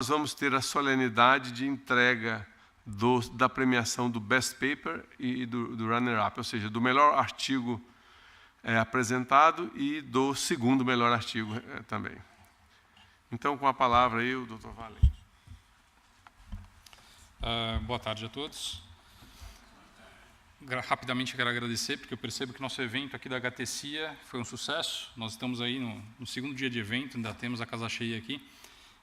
nós vamos ter a solenidade de entrega da premiação do Best Paper e do Runner-Up, ou seja, do melhor artigo apresentado e do segundo melhor artigo também. Então, com a palavra aí, o Dr. Valen. Boa tarde a todos. Rapidamente quero agradecer, porque eu percebo que nosso evento aqui da HTCIA foi um sucesso. Nós estamos aí no segundo dia de evento, ainda temos a casa cheia aqui.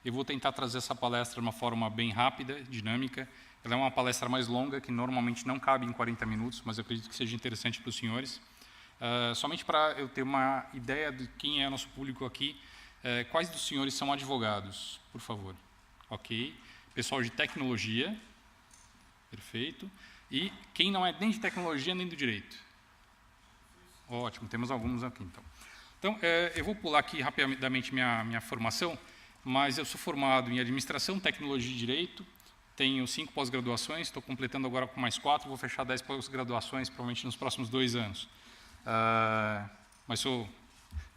Eu vou tentar trazer essa palestra de uma forma bem rápida, dinâmica. Ela é uma palestra mais longa, que normalmente não cabe em 40 minutos, mas eu acredito que seja interessante para os senhores. Somente para eu ter uma ideia de quem é nosso público aqui, quais dos senhores são advogados, por favor? Ok. Pessoal de tecnologia, perfeito. E quem não é nem de tecnologia nem do direito? Ótimo, temos alguns aqui então. Então, eu vou pular aqui rapidamente minha formação, mas eu sou formado em administração, tecnologia e direito, tenho 5 pós-graduações, estou completando agora com mais 4, vou fechar 10 pós-graduações provavelmente nos próximos 2 anos. Mas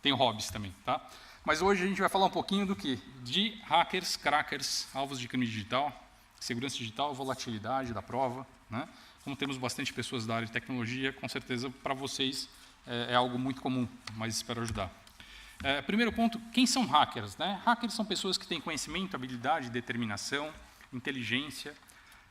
tenho hobbies também, tá? Mas hoje a gente vai falar um pouquinho do quê? De hackers, crackers, alvos de crime digital, segurança digital, volatilidade da prova, né? Como temos bastante pessoas da área de tecnologia, com certeza para vocês é algo muito comum, mas espero ajudar. Primeiro ponto, quem são hackers, né? Hackers são pessoas que têm conhecimento, habilidade, determinação, inteligência.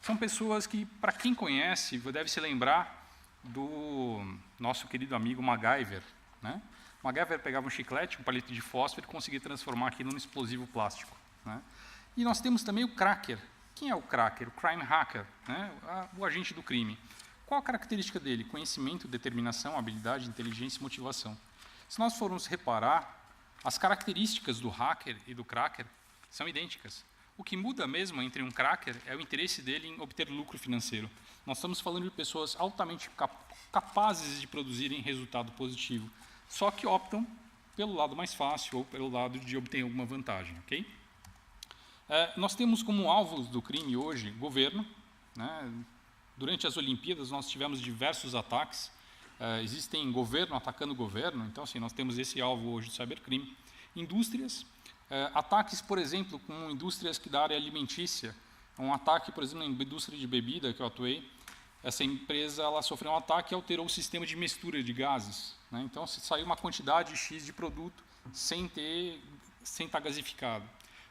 São pessoas que, para quem conhece, deve se lembrar do nosso querido amigo MacGyver, né? MacGyver pegava um chiclete, um palito de fósforo e conseguia transformar aquilo num explosivo plástico, né? E nós temos também o cracker. Quem é o cracker? O crime hacker, né? O agente do crime. Qual a característica dele? Conhecimento, determinação, habilidade, inteligência e motivação. Se nós formos reparar, as características do hacker e do cracker são idênticas. O que muda mesmo entre um cracker é o interesse dele em obter lucro financeiro. Nós estamos falando de pessoas altamente capazes de produzirem resultado positivo, só que optam pelo lado mais fácil ou pelo lado de obter alguma vantagem, ok? Nós temos como alvos do crime hoje governo, né? Durante as Olimpíadas nós tivemos diversos ataques, existem governo atacando governo, então assim, nós temos esse alvo hoje de cybercrime. Indústrias, ataques, por exemplo, com indústrias da área alimentícia, um ataque, por exemplo, na indústria de bebida que eu atuei, essa empresa ela sofreu um ataque e alterou o sistema de mistura de gases, né? Então saiu uma quantidade X de produto sem estar gasificado.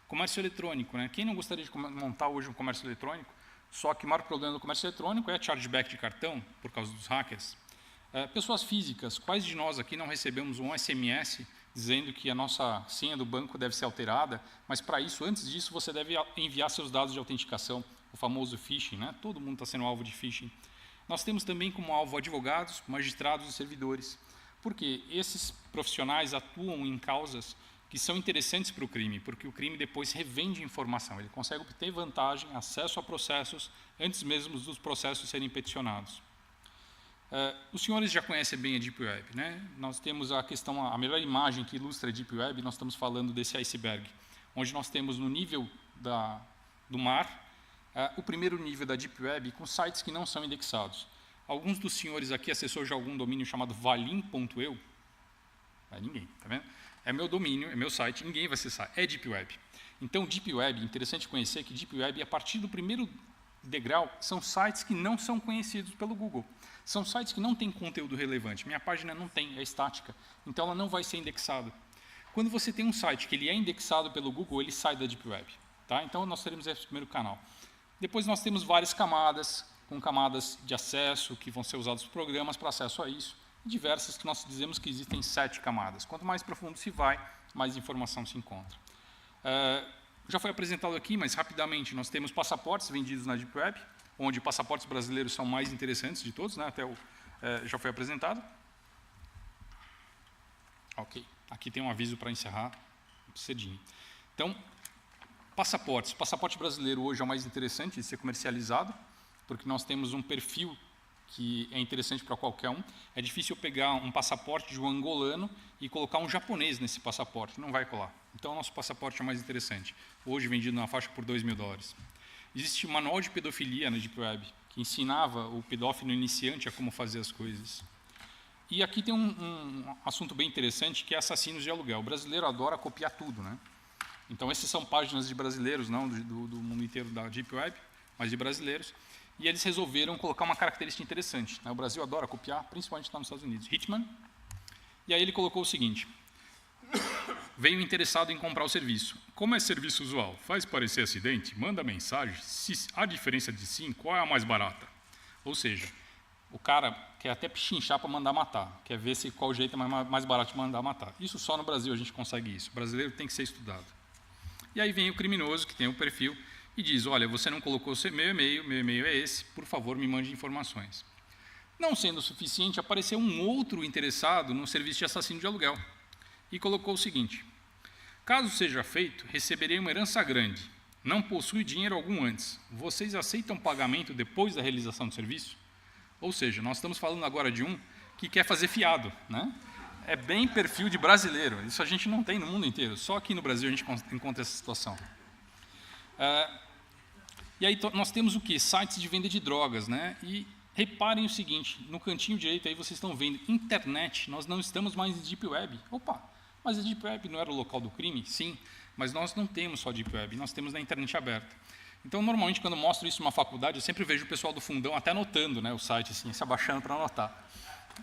Comércio eletrônico, né? Quem não gostaria de montar hoje um comércio eletrônico? Só que o maior problema do comércio eletrônico é chargeback de cartão, por causa dos hackers. Pessoas físicas, quais de nós aqui não recebemos um SMS dizendo que a nossa senha do banco deve ser alterada, mas para isso, antes disso, você deve enviar seus dados de autenticação, o famoso phishing, né? Todo mundo está sendo alvo de phishing. Nós temos também como alvo advogados, magistrados e servidores, porque esses profissionais atuam em causas que são interessantes para o crime, porque o crime depois revende informação, ele consegue obter vantagem, acesso a processos, antes mesmo dos processos serem peticionados. Os senhores já conhecem bem a Deep Web, né? Nós temos a questão, a melhor imagem que ilustra a Deep Web, nós estamos falando desse iceberg, onde nós temos no nível do mar, o primeiro nível da Deep Web com sites que não são indexados. Alguns dos senhores aqui acessou já algum domínio chamado valim.eu? Ninguém, tá vendo? É meu domínio, é meu site, ninguém vai acessar, é Deep Web. Então, Deep Web, interessante conhecer que Deep Web, a partir do primeiro degrau, são sites que não são conhecidos pelo Google. São sites que não têm conteúdo relevante. Minha página não tem, é estática, então ela não vai ser indexada. Quando você tem um site que ele é indexado pelo Google, ele sai da Deep Web, tá? Então, nós teremos esse primeiro canal. Depois nós temos várias camadas, com camadas de acesso, que vão ser usados programas para acesso a isso, diversas que nós dizemos que existem 7 camadas. Quanto mais profundo se vai, mais informação se encontra. Já foi apresentado aqui, mas rapidamente, nós temos passaportes vendidos na Deep Web, onde passaportes brasileiros são mais interessantes de todos, né? Já foi apresentado. Ok, aqui tem um aviso para encerrar cedinho. Então, passaportes. O passaporte brasileiro hoje é o mais interessante de ser comercializado, porque nós temos um perfil que é interessante para qualquer um. É difícil eu pegar um passaporte de um angolano e colocar um japonês nesse passaporte, não vai colar. Então, o nosso passaporte é mais interessante. Hoje, vendido na faixa por $2.000. Existe um manual de pedofilia na Deep Web, que ensinava o pedófilo iniciante a como fazer as coisas. E aqui tem um assunto bem interessante, que é assassinos de aluguel. O brasileiro adora copiar tudo, né? Então, essas são páginas de brasileiros, não do mundo inteiro da Deep Web, mas de brasileiros. E eles resolveram colocar uma característica interessante, né? O Brasil adora copiar, principalmente lá nos Estados Unidos. Hitman. E aí ele colocou o seguinte: veio interessado em comprar o serviço. Como é serviço usual? Faz parecer acidente? Manda mensagem. Se há diferença de sim, qual é a mais barata? Ou seja, o cara quer até pichinchar para mandar matar. Quer ver se qual jeito é mais barato de mandar matar. Isso só no Brasil a gente consegue isso. O brasileiro tem que ser estudado. E aí vem o criminoso, que tem o perfil, e diz: olha, você não colocou o meu e-mail é esse, por favor, me mande informações. Não sendo suficiente, apareceu um outro interessado no serviço de assassino de aluguel. E colocou o seguinte: caso seja feito, receberei uma herança grande. Não possui dinheiro algum antes. Vocês aceitam pagamento depois da realização do serviço? Ou seja, nós estamos falando agora de um que quer fazer fiado, né? É bem perfil de brasileiro. Isso a gente não tem no mundo inteiro. Só aqui no Brasil a gente encontra essa situação. E aí nós temos o quê? Sites de venda de drogas, né? E reparem o seguinte: no cantinho direito aí vocês estão vendo internet. Nós não estamos mais em Deep Web. Opa! Mas a Deep Web não era o local do crime? Sim, mas nós não temos só Deep Web, nós temos na internet aberta. Então, normalmente, quando eu mostro isso numa faculdade, eu sempre vejo o pessoal do fundão até anotando, né, o site, assim, se abaixando para anotar.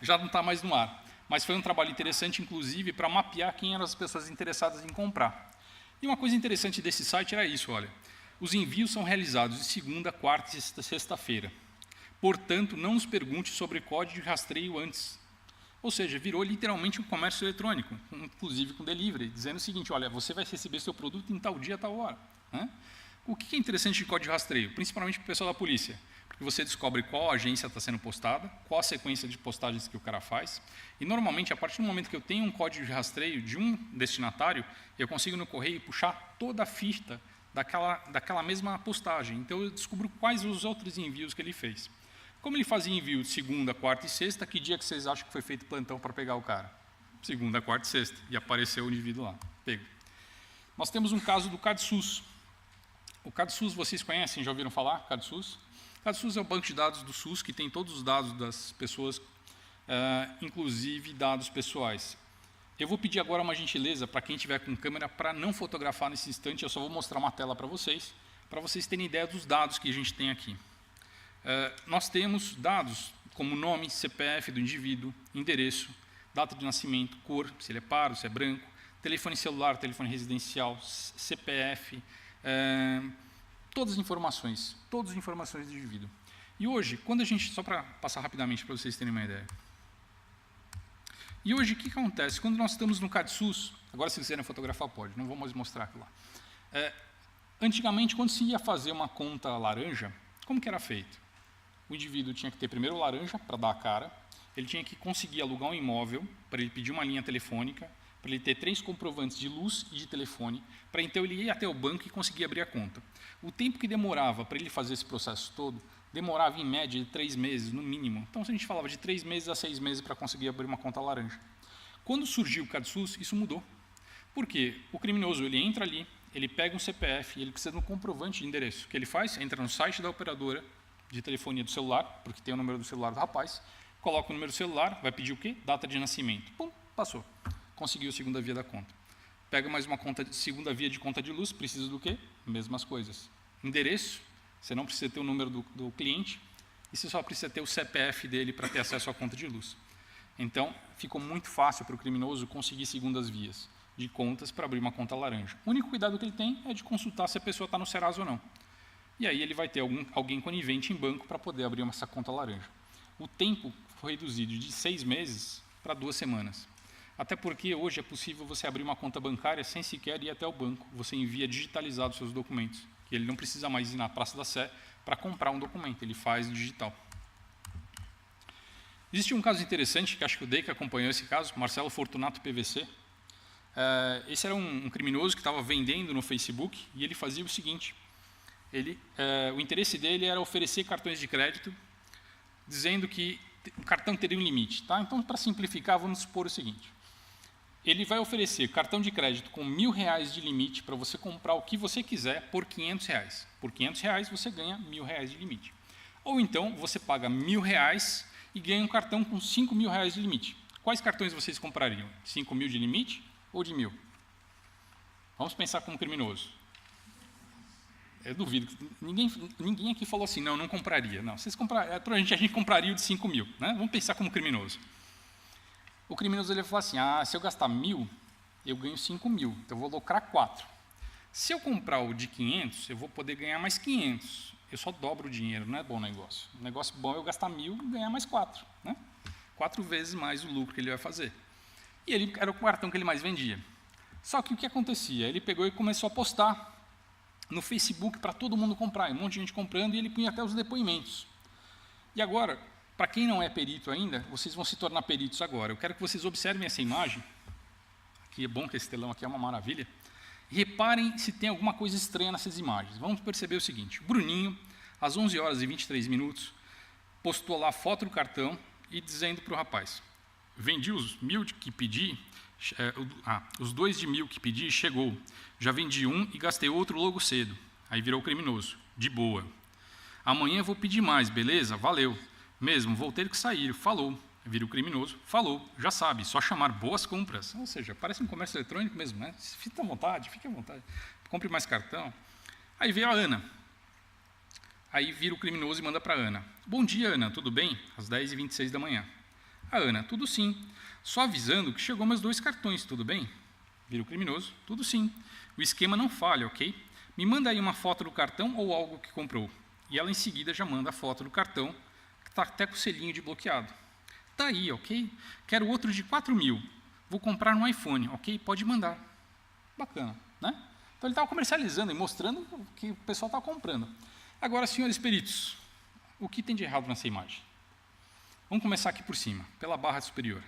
Já não está mais no ar. Mas foi um trabalho interessante, inclusive, para mapear quem eram as pessoas interessadas em comprar. E uma coisa interessante desse site era isso, olha. Os envios são realizados de segunda, quarta e sexta-feira. Portanto, não nos pergunte sobre código de rastreio antes. Ou seja, virou literalmente um comércio eletrônico, inclusive com delivery, dizendo o seguinte: olha, você vai receber seu produto em tal dia, tal hora. Né? O que é interessante de código de rastreio? Principalmente para o pessoal da polícia, porque você descobre qual agência está sendo postada, qual a sequência de postagens que o cara faz, e normalmente, a partir do momento que eu tenho um código de rastreio de um destinatário, eu consigo no correio puxar toda a fita daquela mesma postagem. Então, eu descubro quais os outros envios que ele fez. Como ele fazia envio de segunda, quarta e sexta, que dia que vocês acham que foi feito plantão para pegar o cara? Segunda, quarta e sexta. E apareceu o indivíduo lá. Pego. Nós temos um caso do CadSUS. O CadSUS vocês conhecem, já ouviram falar? CadSUS? CadSUS é o banco de dados do SUS, que tem todos os dados das pessoas, inclusive dados pessoais. Eu vou pedir agora uma gentileza para quem estiver com câmera para não fotografar nesse instante. Eu só vou mostrar uma tela para vocês terem ideia dos dados que a gente tem aqui. Nós temos dados como nome, CPF do indivíduo, endereço, data de nascimento, cor, se ele é pardo, se é branco, telefone celular, telefone residencial, CPF, todas as informações do indivíduo. E hoje, quando a gente, só para passar rapidamente para vocês terem uma ideia. E hoje, o que acontece? Quando nós estamos no CadSUS, agora se quiserem fotografar pode, não vou mais mostrar aqui lá. Antigamente, quando se ia fazer uma conta laranja, como que era feito? O indivíduo tinha que ter primeiro laranja para dar a cara, ele tinha que conseguir alugar um imóvel, para ele pedir uma linha telefônica, para ele ter 3 comprovantes de luz e de telefone, para então ele ir até o banco e conseguir abrir a conta. O tempo que demorava para ele fazer esse processo todo, demorava em média de 3 meses, no mínimo. Então, a gente falava de 3 meses a 6 meses para conseguir abrir uma conta laranja. Quando surgiu o CadSUS, isso mudou. Por quê? O criminoso, ele entra ali, ele pega um CPF, ele precisa de um comprovante de endereço. O que ele faz? Entra no site da operadora de telefonia do celular, porque tem o número do celular do rapaz, coloca o número do celular, vai pedir o quê? Data de nascimento. Pum, passou. Conseguiu a segunda via da conta. Pega mais uma segunda via de conta de luz, precisa do quê? Mesmas coisas. Endereço, você não precisa ter o número do cliente, e você só precisa ter o CPF dele para ter acesso à conta de luz. Então, ficou muito fácil para o criminoso conseguir segundas vias de contas para abrir uma conta laranja. O único cuidado que ele tem é de consultar se a pessoa está no Serasa ou não. E aí ele vai ter alguém conivente em banco para poder abrir essa conta laranja. O tempo foi reduzido de 6 meses para 2 semanas. Até porque hoje é possível você abrir uma conta bancária sem sequer ir até o banco. Você envia digitalizado seus documentos, que ele não precisa mais ir na Praça da Sé para comprar um documento, ele faz digital. Existe um caso interessante, que acho que o Deica acompanhou esse caso, Marcelo Fortunato PVC. Esse era um criminoso que estava vendendo no Facebook e ele fazia o seguinte: o interesse dele era oferecer cartões de crédito, dizendo que o cartão teria um limite. Tá? Então, para simplificar, vamos supor o seguinte: ele vai oferecer cartão de crédito com R$1.000 de limite para você comprar o que você quiser por R$500. Por R$500 você ganha R$1.000 de limite. Ou então, você paga R$1.000 e ganha um cartão com R$5.000 de limite. Quais cartões vocês comprariam? 5.000 de limite ou de 1.000? Vamos pensar como criminoso. Eu duvido. Ninguém aqui falou assim, não compraria. Não, vocês compraram, a gente compraria o de 5 mil. Né? Vamos pensar como criminoso. O criminoso ele vai falar assim, se eu gastar 1.000, eu ganho 5 mil, então eu vou lucrar 4. Se eu comprar o de 500, eu vou poder ganhar mais 500. Eu só dobro o dinheiro, não é bom negócio. O negócio bom é eu gastar 1.000 e ganhar mais 4. Né? 4 vezes mais o lucro que ele vai fazer. E ele era o cartão que ele mais vendia. Só que o que acontecia? Ele pegou e começou a postar no Facebook para todo mundo comprar, um monte de gente comprando, e ele punha até os depoimentos. E agora, para quem não é perito ainda, vocês vão se tornar peritos agora. Eu quero que vocês observem essa imagem, que é bom que esse telão aqui é uma maravilha, e reparem se tem alguma coisa estranha nessas imagens. Vamos perceber o seguinte, o Bruninho, às 11 horas e 23 minutos, postou lá a foto do cartão e dizendo para o rapaz, vendi os 1.000 que pedi, os 2 de 1.000 que pedi, chegou. Já vendi um e gastei outro logo cedo. Aí virou criminoso. De boa. Amanhã eu vou pedir mais, beleza? Valeu. Mesmo, vou ter que sair. Falou. Virou criminoso. Falou. Já sabe, só chamar boas compras. Ou seja, parece um comércio eletrônico mesmo, né? Fique à vontade, fique à vontade. Compre mais cartão. Aí veio a Ana. Aí vira o criminoso e manda para a Ana. Bom dia, Ana, tudo bem? Às 10h26 da manhã. A Ana, tudo sim. Só avisando que chegou meus 2 cartões, tudo bem? Vira o criminoso, tudo sim. O esquema não falha, ok? Me manda aí uma foto do cartão ou algo que comprou. E ela em seguida já manda a foto do cartão, que está até com o selinho de bloqueado. Tá aí, ok? Quero outro de 4.000. Vou comprar um iPhone, ok? Pode mandar. Bacana, né? Então ele estava comercializando e mostrando o que o pessoal estava comprando. Agora, senhores peritos, o que tem de errado nessa imagem? Vamos começar aqui por cima, pela barra superior.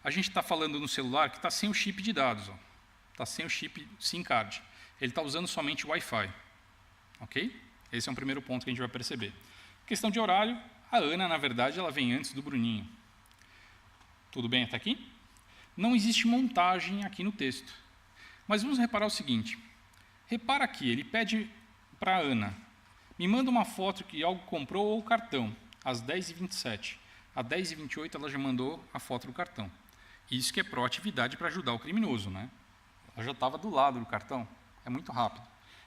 A gente está falando no celular que está sem o chip de dados, está sem o chip SIM card. Ele está usando somente o Wi-Fi. Ok? Esse é um primeiro ponto que a gente vai perceber. Questão de horário, a Ana, na verdade, ela vem antes do Bruninho. Tudo bem até aqui? Não existe montagem aqui no texto. Mas vamos reparar o seguinte. Repara aqui, ele pede para a Ana, me manda uma foto que algo comprou ou o cartão, às 10h27. Às 10h28 ela já mandou a foto do cartão. Isso que é proatividade para ajudar o criminoso, né? Ela já estava do lado do cartão. É muito rápido.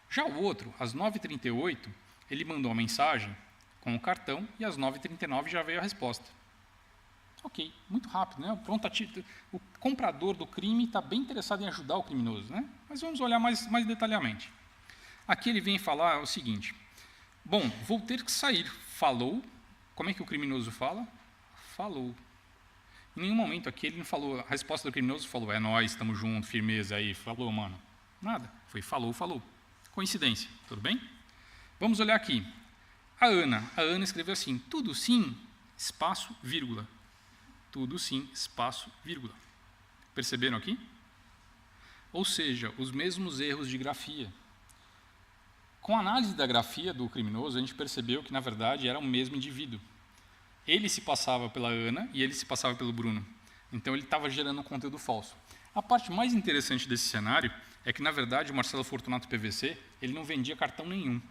Já o outro, às 9h38, ele mandou uma mensagem com o cartão e às 9h39 já veio a resposta. Ok, muito rápido, né? Pronto, o comprador do crime está bem interessado em ajudar o criminoso, né? Mas vamos olhar mais detalhadamente. Aqui ele vem falar o seguinte. Bom, vou ter que sair. Falou. Como é que o criminoso fala? Falou. Em nenhum momento aqui ele não falou, a resposta do criminoso falou, é nóis, estamos juntos, firmeza aí, falou, mano. Nada, foi falou. Coincidência, tudo bem? Vamos olhar aqui. A Ana escreveu assim, tudo sim, espaço, vírgula. Tudo sim, espaço, vírgula. Perceberam aqui? Ou seja, os mesmos erros de grafia. Com a análise da grafia do criminoso, a gente percebeu que, na verdade, era o mesmo indivíduo. Ele se passava pela Ana e ele se passava pelo Bruno. Então, ele estava gerando um conteúdo falso. A parte mais interessante desse cenário é que, na verdade, o Marcelo Fortunato PVC, ele não vendia cartão nenhum.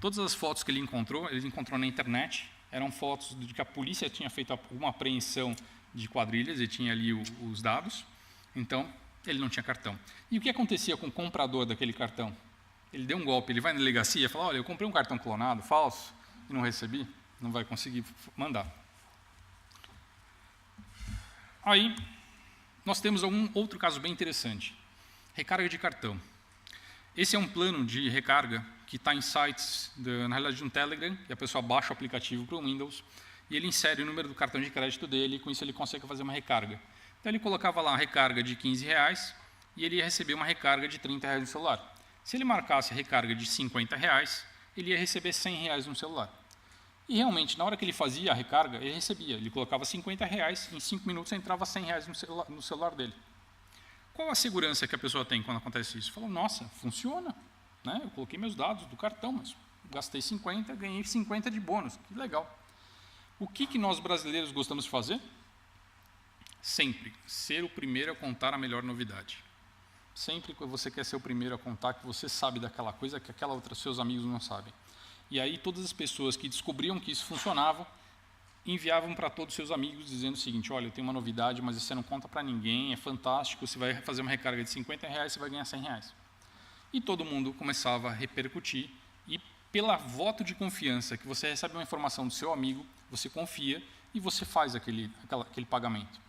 Todas as fotos que ele encontrou na internet, eram fotos de que a polícia tinha feito uma apreensão de quadrilhas e tinha ali os dados. Então, ele não tinha cartão. E o que acontecia com o comprador daquele cartão? Ele deu um golpe, ele vai na delegacia e fala, olha, eu comprei um cartão clonado, falso, e não recebi. Não vai conseguir mandar. Aí, nós temos um outro caso bem interessante. Recarga de cartão. Esse é um plano de recarga que está em sites, na realidade, de um Telegram, e a pessoa baixa o aplicativo para o Windows, e ele insere o número do cartão de crédito dele, e com isso ele consegue fazer uma recarga. Então, ele colocava lá a recarga de R$15, e ele ia receber uma recarga de R$30 no celular. Se ele marcasse a recarga de R$50, ele ia receber R$100 no celular. E realmente, na hora que ele fazia a recarga, ele recebia. Ele colocava R$50, em 5 minutos entrava R$100 no celular dele. Qual a segurança que a pessoa tem quando acontece isso? Falou, nossa, funciona. Né? Eu coloquei meus dados do cartão, mas gastei 50, ganhei 50 de bônus. Que legal. O que nós brasileiros gostamos de fazer? Sempre ser o primeiro a contar a melhor novidade. Sempre que você quer ser o primeiro a contar que você sabe daquela coisa que seus amigos não sabem. E aí todas as pessoas que descobriam que isso funcionava, enviavam para todos os seus amigos dizendo o seguinte, olha, eu tenho uma novidade, mas você não conta para ninguém, é fantástico, você vai fazer uma recarga de R$50, você vai ganhar R$100. e todo mundo começava a repercutir, e pela voto de confiança, que você recebe uma informação do seu amigo, você confia e você faz aquele pagamento.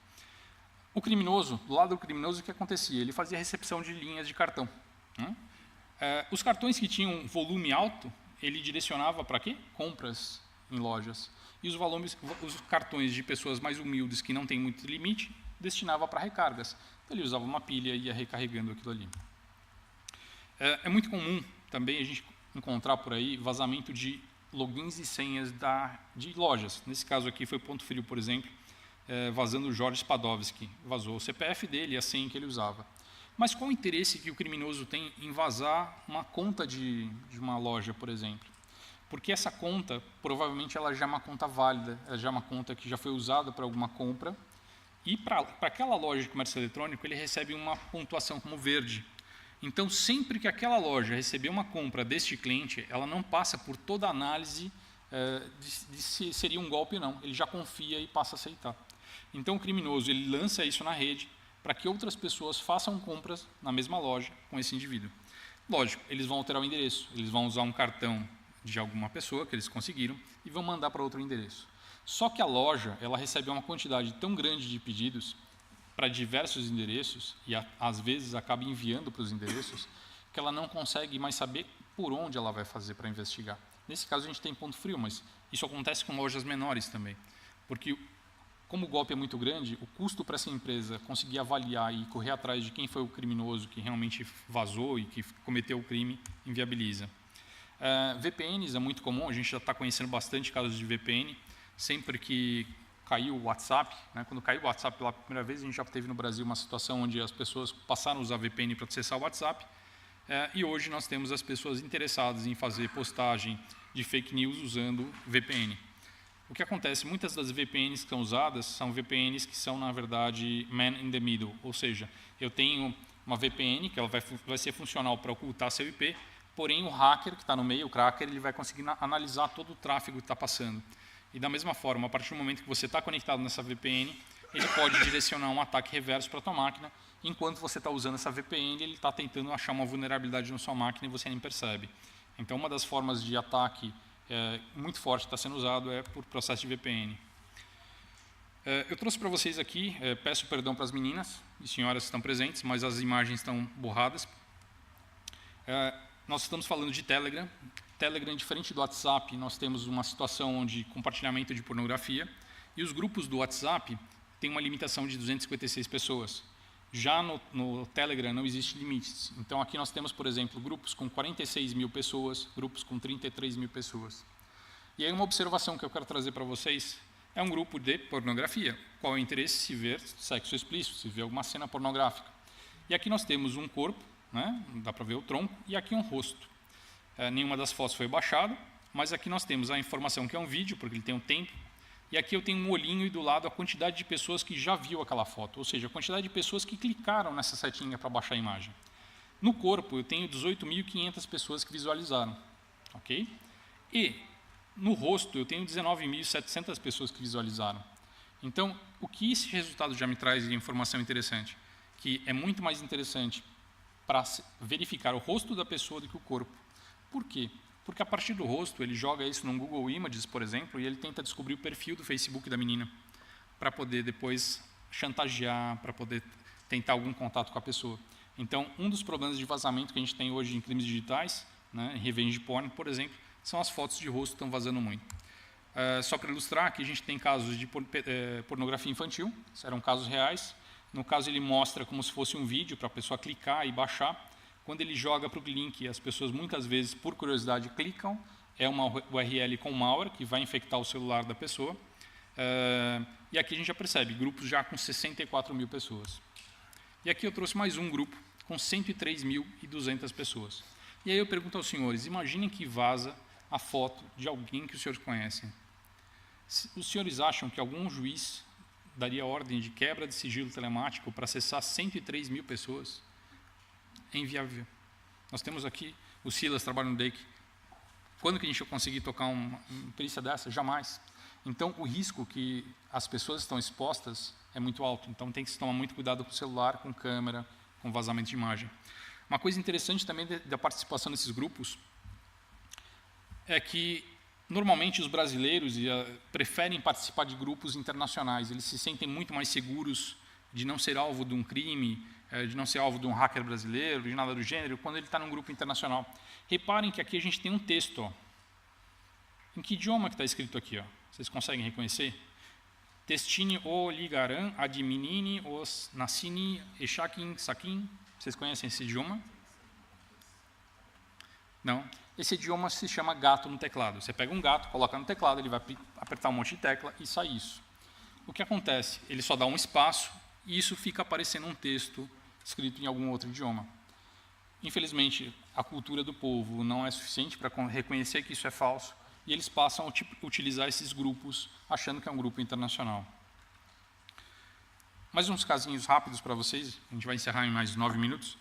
O criminoso, do lado do criminoso, o que acontecia? Ele fazia recepção de linhas de cartão. Os cartões que tinham volume alto, ele direcionava para quê? Compras em lojas. E os cartões de pessoas mais humildes, que não têm muito limite, destinava para recargas. Então, ele usava uma pilha e ia recarregando aquilo ali. É muito comum também a gente encontrar por aí vazamento de logins e senhas de lojas. Nesse caso aqui foi Ponto Frio, por exemplo, vazando o Jorge Spadovski. Vazou o CPF dele e a senha que ele usava. Mas qual o interesse que o criminoso tem em vazar uma conta de uma loja, por exemplo? Porque essa conta, provavelmente, ela já é uma conta válida, ela já é uma conta que já foi usada para alguma compra, e para aquela loja de comércio eletrônico, ele recebe uma pontuação como verde. Então, sempre que aquela loja receber uma compra deste cliente, ela não passa por toda a análise de se seria um golpe ou não. Ele já confia e passa a aceitar. Então, o criminoso ele lança isso na rede para que outras pessoas façam compras na mesma loja com esse indivíduo. Lógico, eles vão alterar o endereço, eles vão usar um cartão de alguma pessoa que eles conseguiram e vão mandar para outro endereço. Só que a loja ela recebe uma quantidade tão grande de pedidos para diversos endereços e às vezes acaba enviando para os endereços que ela não consegue mais saber por onde ela vai fazer para investigar. Nesse caso a gente tem Ponto Frio, mas isso acontece com lojas menores também, porque como o golpe é muito grande, o custo para essa empresa conseguir avaliar e correr atrás de quem foi o criminoso que realmente vazou e que cometeu o crime inviabiliza. VPNs é muito comum, a gente já está conhecendo bastante casos de VPN. Sempre que caiu o WhatsApp, quando caiu o WhatsApp pela primeira vez, a gente já teve no Brasil uma situação onde as pessoas passaram a usar VPN para acessar o WhatsApp, e hoje nós temos as pessoas interessadas em fazer postagem de fake news usando VPN. O que acontece, muitas das VPNs que são usadas são VPNs que são, na verdade, man in the middle, ou seja, eu tenho uma VPN que ela vai ser funcional para ocultar seu IP, porém o hacker que está no meio, o cracker, ele vai conseguir analisar todo o tráfego que está passando. E da mesma forma, a partir do momento que você está conectado nessa VPN, ele pode direcionar um ataque reverso para a tua máquina, enquanto você está usando essa VPN, ele está tentando achar uma vulnerabilidade na sua máquina e você nem percebe. Então, uma das formas de ataque muito forte que está sendo usado é por processo de VPN. Eu trouxe para vocês aqui, peço perdão para as meninas e senhoras que estão presentes, mas as imagens estão borradas. Nós estamos falando de Telegram. Telegram, diferente do WhatsApp, nós temos uma situação onde compartilhamento de pornografia, e os grupos do WhatsApp têm uma limitação de 256 pessoas. Já no Telegram não existe limites. Então, aqui nós temos, por exemplo, grupos com 46 mil pessoas, grupos com 33 mil pessoas. E aí uma observação que eu quero trazer para vocês é um grupo de pornografia. Qual é o interesse? Se ver sexo explícito, se ver alguma cena pornográfica. E aqui nós temos um corpo, dá para ver o tronco, e aqui um rosto. Nenhuma das fotos foi baixada, mas aqui nós temos a informação que é um vídeo, porque ele tem um tempo, e aqui eu tenho um olhinho e do lado a quantidade de pessoas que já viu aquela foto, ou seja, a quantidade de pessoas que clicaram nessa setinha para baixar a imagem. No corpo eu tenho 18.500 pessoas que visualizaram, ok? E no rosto eu tenho 19.700 pessoas que visualizaram. Então, o que esse resultado já me traz de informação interessante? Que é muito mais interessante para verificar o rosto da pessoa do que o corpo. Por quê? Porque a partir do rosto, ele joga isso no Google Images, por exemplo, e ele tenta descobrir o perfil do Facebook da menina, para poder depois chantagear, para poder tentar algum contato com a pessoa. Então, um dos problemas de vazamento que a gente tem hoje em crimes digitais, em revenge porn, por exemplo, são as fotos de rosto que estão vazando muito. Só para ilustrar, aqui a gente tem casos de pornografia infantil, eram casos reais. No caso, ele mostra como se fosse um vídeo para a pessoa clicar e baixar. Quando ele joga para o link, as pessoas muitas vezes, por curiosidade, clicam. É uma URL com malware que vai infectar o celular da pessoa. E aqui a gente já percebe, grupos já com 64 mil pessoas. E aqui eu trouxe mais um grupo com 103.200 pessoas. E aí eu pergunto aos senhores, imaginem que vaza a foto de alguém que os senhores conhecem. Os senhores acham que algum juiz daria ordem de quebra de sigilo telemático para acessar 103 mil pessoas? É inviável. Nós temos aqui, o Silas trabalha no DEIC. Quando que a gente vai conseguir tocar uma perícia dessa? Jamais. Então, o risco que as pessoas estão expostas é muito alto. Então, tem que se tomar muito cuidado com o celular, com câmera, com vazamento de imagem. Uma coisa interessante também da participação nesses grupos é que, normalmente, os brasileiros preferem participar de grupos internacionais. Eles se sentem muito mais seguros de não ser alvo de um crime, de não ser alvo de um hacker brasileiro, de nada do gênero, quando ele está num grupo internacional. Reparem que aqui a gente tem um texto. Ó. Em que idioma que está escrito aqui? Ó? Vocês conseguem reconhecer? Testini o ligaran adminini os nasini eshakin sakin. Vocês conhecem esse idioma? Não? Esse idioma se chama gato no teclado. Você pega um gato, coloca no teclado, ele vai apertar um monte de tecla e sai isso. O que acontece? Ele só dá um espaço e isso fica aparecendo um texto escrito em algum outro idioma. Infelizmente, a cultura do povo não é suficiente para reconhecer que isso é falso e eles passam a utilizar esses grupos achando que é um grupo internacional. Mais uns casinhos rápidos para vocês, a gente vai encerrar em mais 9 minutos.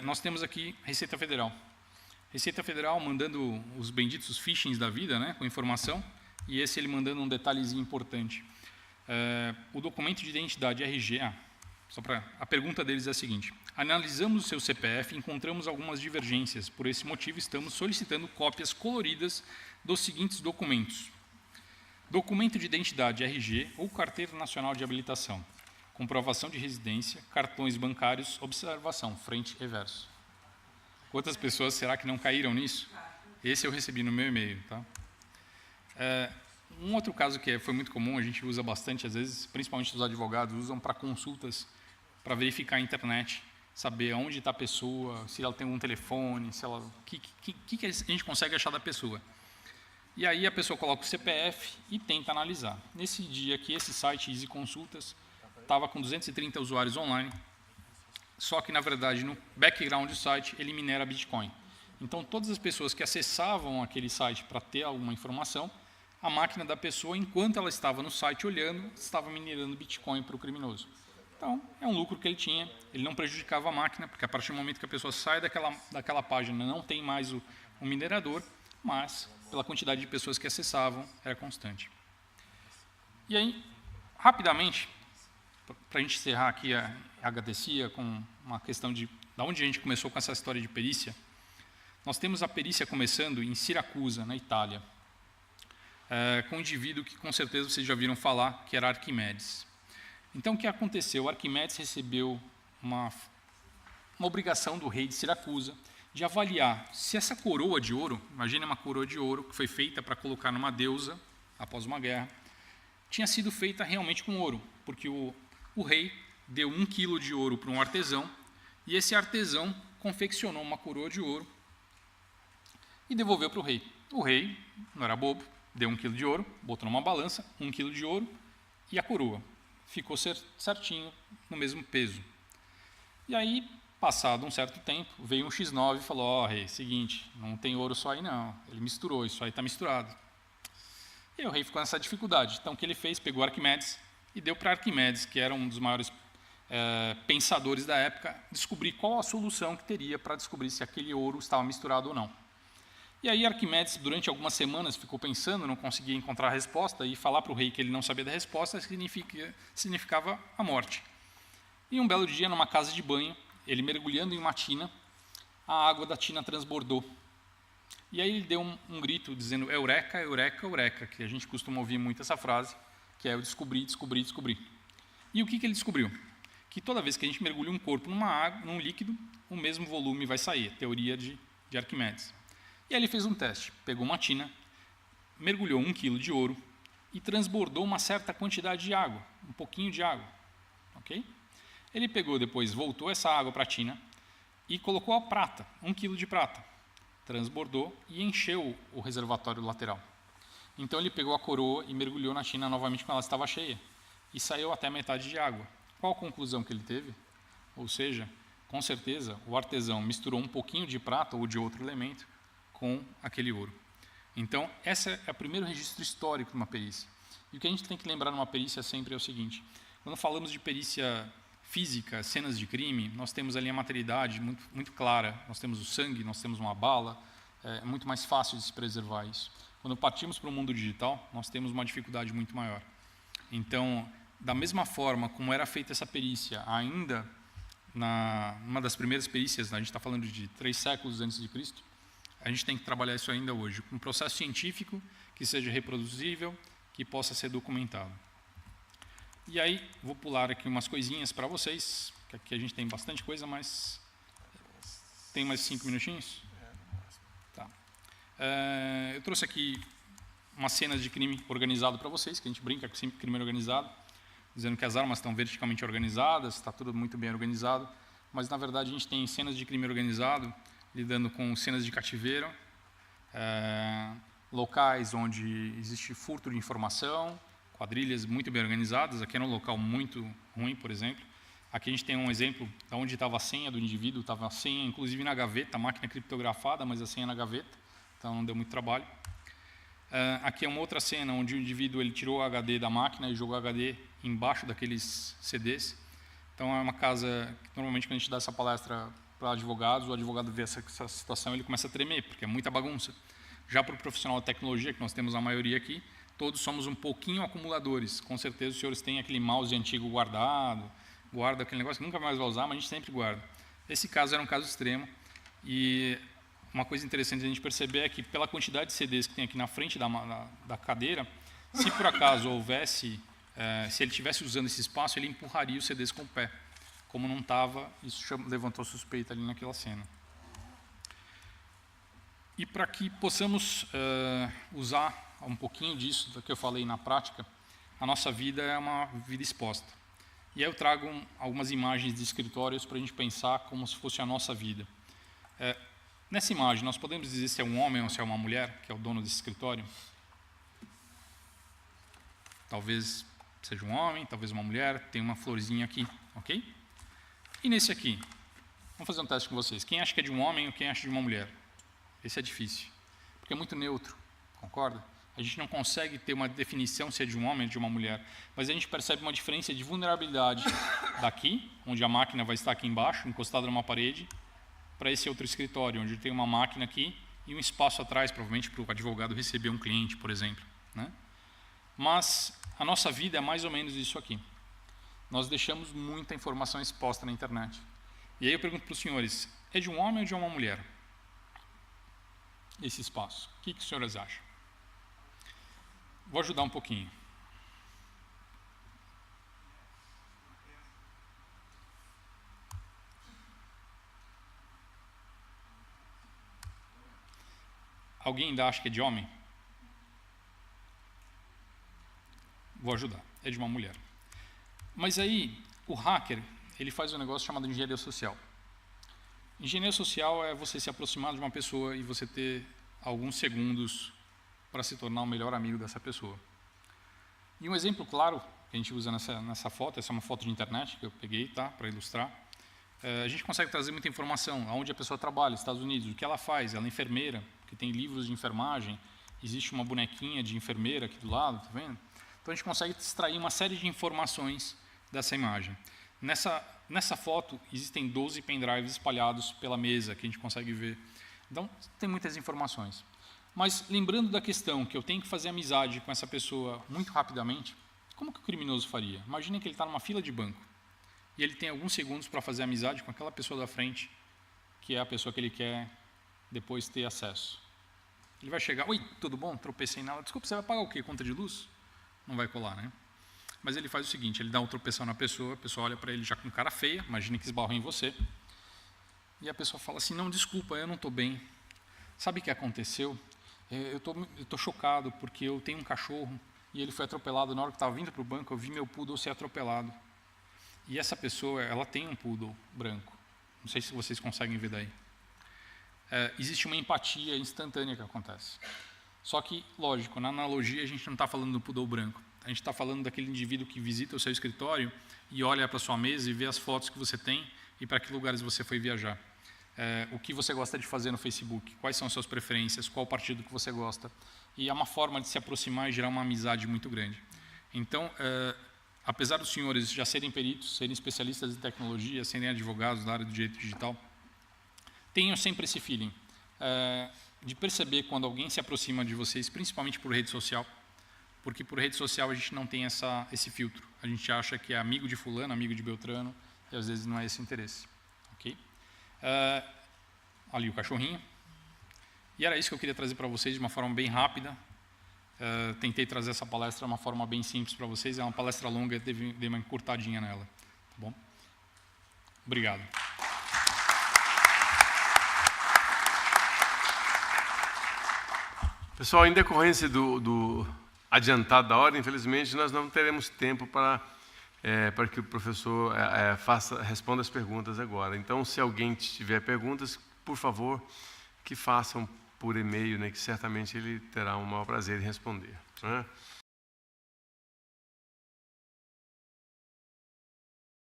Nós temos aqui Receita Federal. Receita Federal mandando os benditos phishings da vida, né, com informação, e esse ele mandando um detalhezinho importante. O documento de identidade RG, a pergunta deles é a seguinte: analisamos o seu CPF e encontramos algumas divergências, por esse motivo estamos solicitando cópias coloridas dos seguintes documentos: documento de identidade RG ou carteira nacional de habilitação, comprovação de residência, cartões bancários, observação, frente e verso. Quantas pessoas será que não caíram nisso? Esse eu recebi no meu e-mail. Tá? Um outro caso que foi muito comum, a gente usa bastante, às vezes, principalmente os advogados, usam para consultas, para verificar a internet, saber onde está a pessoa, se ela tem um telefone, se ela, o que a gente consegue achar da pessoa. E aí a pessoa coloca o CPF e tenta analisar. Nesse dia aqui, esse site Easy Consultas estava com 230 usuários online, só que, na verdade, no background do site, ele minera Bitcoin. Então, todas as pessoas que acessavam aquele site para ter alguma informação, a máquina da pessoa, enquanto ela estava no site olhando, estava minerando Bitcoin para o criminoso. Então, é um lucro que ele tinha, ele não prejudicava a máquina, porque a partir do momento que a pessoa sai daquela página, não tem mais o minerador, mas, pela quantidade de pessoas que acessavam, era constante. E aí, rapidamente, para a gente encerrar aqui a HTC com uma questão de onde a gente começou com essa história de perícia, nós temos a perícia começando em Siracusa, na Itália, com um indivíduo que com certeza vocês já viram falar, que era Arquimedes. Então, o que aconteceu? Arquimedes recebeu uma obrigação do rei de Siracusa de avaliar se essa coroa de ouro, imagine uma coroa de ouro que foi feita para colocar numa deusa após uma guerra, tinha sido feita realmente com ouro, porque o rei deu 1 quilo de ouro para um artesão e esse artesão confeccionou uma coroa de ouro e devolveu para o rei. O rei não era bobo, deu 1 quilo de ouro, botou numa balança, 1 quilo de ouro e a coroa ficou certinho no mesmo peso. E aí, passado um certo tempo, veio um X9 e falou: ó, rei, seguinte, não tem ouro só aí não, ele misturou, isso aí está misturado. E aí o rei ficou nessa dificuldade. Então o que ele fez? Pegou Arquimedes e deu para Arquimedes, que era um dos maiores pensadores da época, descobrir qual a solução que teria para descobrir se aquele ouro estava misturado ou não. E aí Arquimedes, durante algumas semanas, ficou pensando, não conseguia encontrar a resposta, e falar para o rei que ele não sabia da resposta significava a morte. E um belo dia, numa casa de banho, ele mergulhando em uma tina, a água da tina transbordou. E aí ele deu um grito dizendo: eureka, eureka, eureka, que a gente costuma ouvir muito essa frase, que é: eu descobri, descobri, descobri. E o que ele descobriu? Que toda vez que a gente mergulha um corpo numa água, num líquido, o mesmo volume vai sair, teoria de Arquimedes. E aí ele fez um teste, pegou uma tina, mergulhou 1 quilo de ouro e transbordou uma certa quantidade de água, um pouquinho de água. Okay? Ele pegou depois, voltou essa água para a tina e colocou a prata, 1 quilo de prata. Transbordou e encheu o reservatório lateral. Então ele pegou a coroa e mergulhou na tina novamente quando ela estava cheia e saiu até metade de água. Qual a conclusão que ele teve? Ou seja, com certeza o artesão misturou um pouquinho de prata ou de outro elemento com aquele ouro. Então, esse é o primeiro registro histórico de uma perícia. E o que a gente tem que lembrar numa perícia sempre é o seguinte: quando falamos de perícia física, cenas de crime, nós temos ali a materialidade muito, muito clara. Nós temos o sangue, nós temos uma bala, é muito mais fácil de se preservar isso. Quando partimos para o mundo digital, nós temos uma dificuldade muito maior. Então, da mesma forma como era feita essa perícia, ainda uma das primeiras perícias, né, a gente está falando de 3 séculos antes de Cristo, a gente tem que trabalhar isso ainda hoje, com um processo científico que seja reproduzível, que possa ser documentado. E aí, vou pular aqui umas coisinhas para vocês, que aqui a gente tem bastante coisa, mas tem mais 5 minutinhos? Tá. Eu trouxe aqui umas cenas de crime organizado para vocês, que a gente brinca com crime organizado, dizendo que as armas estão verticalmente organizadas, está tudo muito bem organizado, mas na verdade a gente tem cenas de crime organizado lidando com cenas de cativeiro, locais onde existe furto de informação, quadrilhas muito bem organizadas. Aqui era um local muito ruim, por exemplo. Aqui a gente tem um exemplo de onde estava a senha do indivíduo, estava a senha inclusive na gaveta, a máquina criptografada, mas a senha na gaveta, então não deu muito trabalho. Aqui é uma outra cena onde o indivíduo ele tirou o HD da máquina e jogou o HD embaixo daqueles CDs. Então é uma casa que normalmente quando a gente dá essa palestra para advogados, o advogado vê essa situação, ele começa a tremer, porque é muita bagunça. Já para o profissional de tecnologia, que nós temos a maioria aqui, todos somos um pouquinho acumuladores. Com certeza os senhores têm aquele mouse antigo guardado, guarda aquele negócio que nunca mais vai usar, mas a gente sempre guarda. Esse caso era um caso extremo, e uma coisa interessante a gente perceber é que pela quantidade de CDs que tem aqui na frente da cadeira, se por acaso houvesse, se ele estivesse usando esse espaço, ele empurraria os CDs com o pé. Como não estava, isso levantou suspeita ali naquela cena. E para que possamos usar um pouquinho disso do que eu falei na prática, a nossa vida é uma vida exposta. E aí eu trago algumas imagens de escritórios para a gente pensar como se fosse a nossa vida. Nessa imagem, nós podemos dizer se é um homem ou se é uma mulher que é o dono desse escritório? Talvez seja um homem, talvez uma mulher, tem uma florzinha aqui, ok? E nesse aqui, vamos fazer um teste com vocês. Quem acha que é de um homem ou quem acha de uma mulher? Esse é difícil, porque é muito neutro, concorda? A gente não consegue ter uma definição se é de um homem ou de uma mulher, mas a gente percebe uma diferença de vulnerabilidade daqui, onde a máquina vai estar aqui embaixo, encostada numa parede, para esse outro escritório, onde tem uma máquina aqui e um espaço atrás, provavelmente para o advogado receber um cliente, por exemplo, né? Mas a nossa vida é mais ou menos isso aqui. Nós deixamos muita informação exposta na internet. E aí eu pergunto para os senhores, é de um homem ou de uma mulher? Esse espaço. O que os senhores acham? Vou ajudar um pouquinho. Alguém ainda acha que é de homem? Vou ajudar. É de uma mulher. Mas aí, o hacker, ele faz um negócio chamado engenharia social. Engenharia social é você se aproximar de uma pessoa e você ter alguns segundos para se tornar o melhor amigo dessa pessoa. E um exemplo claro que a gente usa nessa foto, essa é uma foto de internet que eu peguei, tá, para ilustrar. A gente consegue trazer muita informação, aonde a pessoa trabalha, Estados Unidos, o que ela faz, ela é enfermeira, que tem livros de enfermagem, existe uma bonequinha de enfermeira aqui do lado, tá vendo? Então a gente consegue extrair uma série de informações dessa imagem. Nessa foto existem 12 pendrives espalhados pela mesa que a gente consegue ver. Então tem muitas informações. Mas lembrando da questão que eu tenho que fazer amizade com essa pessoa muito rapidamente, como que o criminoso faria? Imaginem que ele está numa fila de banco e ele tem alguns segundos para fazer amizade com aquela pessoa da frente, que é a pessoa que ele quer depois ter acesso. Ele vai chegar, oi, tudo bom? Tropecei nela. Desculpa, você vai pagar o quê? Conta de luz? Não vai colar, né? Mas ele faz o seguinte, ele dá um tropeção na pessoa, a pessoa olha para ele já com cara feia, imagine que esbarrou em você, e a pessoa fala assim, não, desculpa, eu não estou bem. Sabe o que aconteceu? Eu estou chocado porque eu tenho um cachorro e ele foi atropelado na hora que estava vindo para o banco, eu vi meu poodle ser atropelado. E essa pessoa, ela tem um poodle branco. Não sei se vocês conseguem ver daí. Existe uma empatia instantânea que acontece. Só que, lógico, na analogia a gente não está falando do poodle branco. A gente está falando daquele indivíduo que visita o seu escritório e olha para a sua mesa e vê as fotos que você tem e para que lugares você foi viajar. O que você gosta de fazer no Facebook, quais são as suas preferências, qual partido que você gosta. E é uma forma de se aproximar e gerar uma amizade muito grande. Então, apesar dos senhores já serem peritos, serem especialistas em tecnologia, serem advogados da área do direito digital, tenham sempre esse feeling de perceber quando alguém se aproxima de vocês, principalmente por rede social, porque por rede social a gente não tem esse filtro. A gente acha que é amigo de fulano, amigo de Beltrano, e às vezes não é esse o interesse. Ok? Ali o cachorrinho. E era isso que eu queria trazer para vocês de uma forma bem rápida. Tentei trazer essa palestra de uma forma bem simples para vocês. É uma palestra longa, dei uma encurtadinha nela. Tá bom? Obrigado. Pessoal, em decorrência do adiantado da hora, infelizmente, nós não teremos tempo para que o professor responda as perguntas agora. Então, se alguém tiver perguntas, por favor, que façam por e-mail, né, que certamente ele terá o maior prazer em responder, né?